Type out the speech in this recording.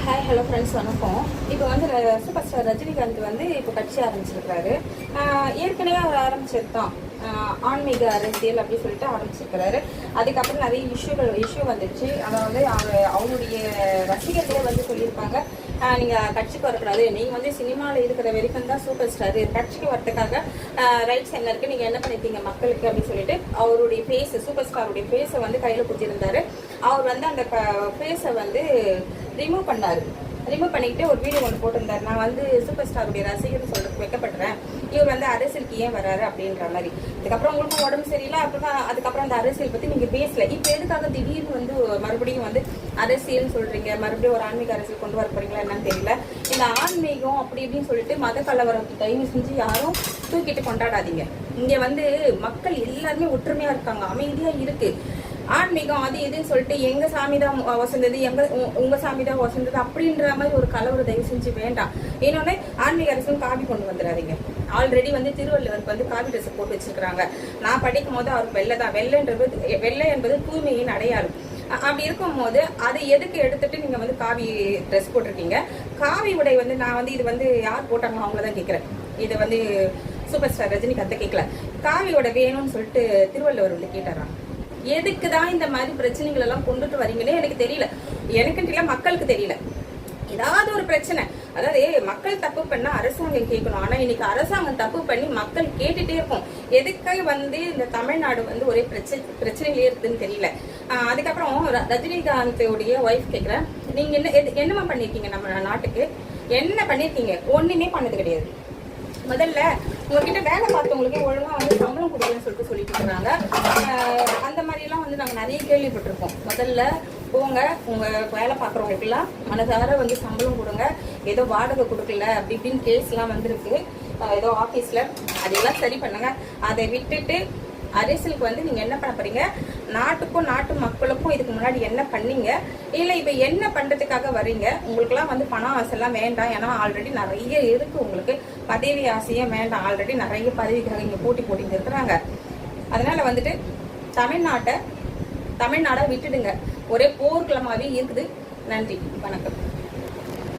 Hi hello friends, வணக்கம். இப்போ வந்து சூப்பர் ஸ்டார் ரஜினிகாந்த் வந்து இப்போ கட்சி ஆரம்பிச்சிருக்கிறாரு. ஏற்கனவே அவர் ஆரம்பிச்சது தான் ஆன்மீக அரசியல் அப்படின்னு சொல்லிட்டு ஆரம்பிச்சிருக்கிறாரு. அதுக்கப்புறம் நிறைய இஷ்யூ வந்துச்சு. அதாவது அவருடைய ரசிகர்களே வந்து சொல்லியிருப்பாங்க, நீங்கள் கட்சிக்கு வரக்கூடாது, நீங்கள் வந்து சினிமாவில் இருக்கிற வரைக்கும் தான் சூப்பர் ஸ்டார், கட்சிக்கு வரதுக்காக ரைட்ஸ் என்ன இருக்குது, நீங்கள் என்ன பண்ணிட்டீங்க மக்களுக்கு அப்படின்னு சொல்லிட்டு அவருடைய ஃபேஸ், சூப்பர் ஸ்டாருடைய ஃபேஸை வந்து கையில் குத்திருந்தாரு. அவர் வந்து அந்த ஃபேஸை வந்து ரிமூவ் பண்ணிக்கிட்டு ஒரு வீடியோ ஒன்று போட்டிருந்தாரு. நான் வந்து சூப்பர் ஸ்டாருடைய ரசிகர்னு சொல்றதுக்கு வைக்கப்படுறேன், இவர் வந்து அரசியலுக்கு ஏன் வராரு அப்படின்ற மாதிரி. அதுக்கப்புறம் உங்களுக்கு உடம்பு சரியில்லை, அப்புறம் அதுக்கப்புறம் அந்த அரசியல் பற்றி நீங்கள் பேசல. இப்போ எதுக்காக திடீர்னு வந்து மறுபடியும் வந்து அரசியல்னு சொல்றீங்க, மறுபடியும் ஒரு ஆன்மீக அரசியல் கொண்டு வர போறீங்களா என்னன்னு தெரியல. இந்த ஆன்மீகம் அப்படி இப்படின்னு சொல்லிட்டு மத கலவரம் தயவு செஞ்சு யாரும் தூக்கிட்டு கொண்டாடாதீங்க. இங்க வந்து மக்கள் எல்லாருமே ஒற்றுமையா இருக்காங்க, அமைதியா இருக்கு. ஆன்மீகம் அது எதுன்னு சொல்லிட்டு எங்க சாமி தான் வசந்தது, உங்க சாமி தான் வசந்தது அப்படின்ற மாதிரி ஒரு கலவர தயவு செஞ்சு வேண்டாம். இன்னொன்னு, ஆன்மீக அரசும் காவி கொண்டு வந்துடாதீங்க. ஆல்ரெடி வந்து திருவள்ளுவருக்கு வந்து காவி ட்ரெஸ் போட்டு வச்சிருக்கிறாங்க. நான் படிக்கும் போது அவருக்கு வெள்ளை என்பது தூய்மையின் அடையாளம். அப்படி இருக்கும் போது அதை எதுக்கு எடுத்துட்டு நீங்க வந்து காவி ட்ரெஸ் போட்டிருக்கீங்க? காவி உடை வந்து நான் வந்து இது வந்து யார் போட்டாங்களோ அவங்களதான் கேட்கிறேன். இது வந்து சூப்பர் ஸ்டார் ரஜினிகாந்த் கேட்கல. காவி உடை வேணும்னு சொல்லிட்டு திருவள்ளுவர் வந்து கேட்டாராம். எதுக்கு தான் இந்த மாதிரி பிரச்சனைகள் எல்லாம் கொண்டுட்டு வரீங்கன்னே எனக்கு தெரியல. எனக்குன்னு இல்லை, மக்களுக்கு தெரியல. ஏதாவது ஒரு பிரச்சனை, அதாவது மக்கள் தப்பு பண்ணா அரசாங்கம் கேட்கணும். ஆனா இன்னைக்கு அரசாங்கம் தப்பு பண்ணி மக்கள் கேட்டுட்டே இருக்கும். எதுக்காக வந்து இந்த தமிழ்நாடு வந்து ஒரே பிரச்சனையிலே இருக்குன்னு தெரியல. அதுக்கப்புறம் ரஜினிகாந்தோடைய ஒய்ஃப் கேட்கிறேன், நீங்க என்னமா பண்ணிருக்கீங்க நம்ம நாட்டுக்கு? என்ன பண்ணிருக்கீங்க? ஒண்ணுமே பண்ணது கிடையாது. முதல்ல உங்ககிட்ட வேலை பார்த்தவங்களுக்கே ஒழுங்கா வந்து சம்பளம் கொடுக்கலன்னு சொல்லிட்டு இருக்கிறாங்க. அந்த மாதிரிலாம் வந்து நாங்கள் நிறைய கேள்விப்பட்டிருக்கோம். முதல்ல போங்க, உங்க வேலை பார்க்குறவங்களுக்கெல்லாம் மனதார வந்து சம்பளம் கொடுங்க. ஏதோ வாடகை கொடுக்கல அப்படி இப்படின்னு கேஸ்லாம் வந்திருக்கு ஏதோ ஆஃபீஸில். அதெல்லாம் சரி பண்ணுங்க. அதை விட்டுட்டு அரசியலுக்கு வந்து நீங்க என்ன பண்ண போறீங்க? நாட்டுக்கும் நாட்டு மக்களுக்கும் இதுக்கு முன்னாடி என்ன பண்ணீங்க, இல்ல இப்ப என்ன பண்றதுக்காக வரீங்க? உங்களுக்கு எல்லாம் வந்து பண ஆசைலாம் வேண்டாம். ஏன்னா ஆல்ரெடி நிறைய இருக்கு. உங்களுக்கு பதவி ஆசையே வேண்டாம். ஆல்ரெடி நிறைய பதவிக்காக இங்க போட்டிங்க இருக்கிறாங்க. அதனால வந்துட்டு தமிழ்நாடை விட்டுடுங்க. ஒரே போர்க்களமாவே இருக்குது. நன்றி, வணக்கம்.